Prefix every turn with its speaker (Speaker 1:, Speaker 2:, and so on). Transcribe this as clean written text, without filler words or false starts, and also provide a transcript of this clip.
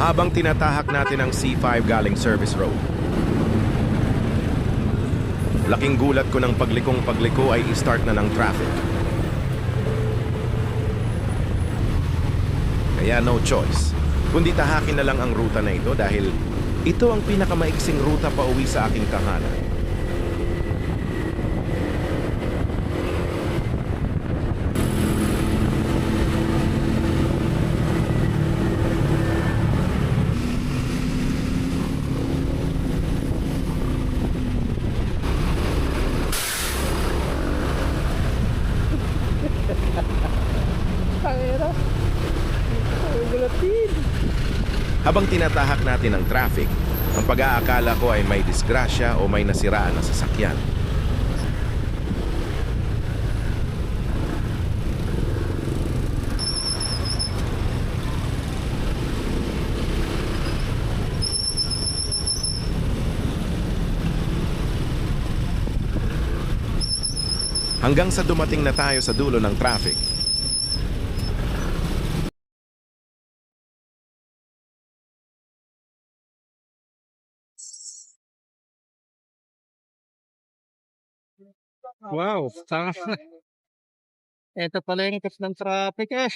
Speaker 1: Habang tinatahak natin ang C5 galing service road, laking gulat ko ng pagliko ay i-start na ng traffic. Kaya no choice, kundi tahakin na lang ang ruta na ito dahil ito ang pinakamaiksing ruta pa uwi sa aking tahanan.
Speaker 2: Tangera. Ang gulatin.
Speaker 1: Habang tinatahak natin ang traffic, ang pag-aakala ko ay may disgrasya o may nasiraan na sasakyan. Hanggang sa dumating na tayo sa dulo ng traffic.
Speaker 2: Wow, tanga. Ito pala yung cause ng traffic eh.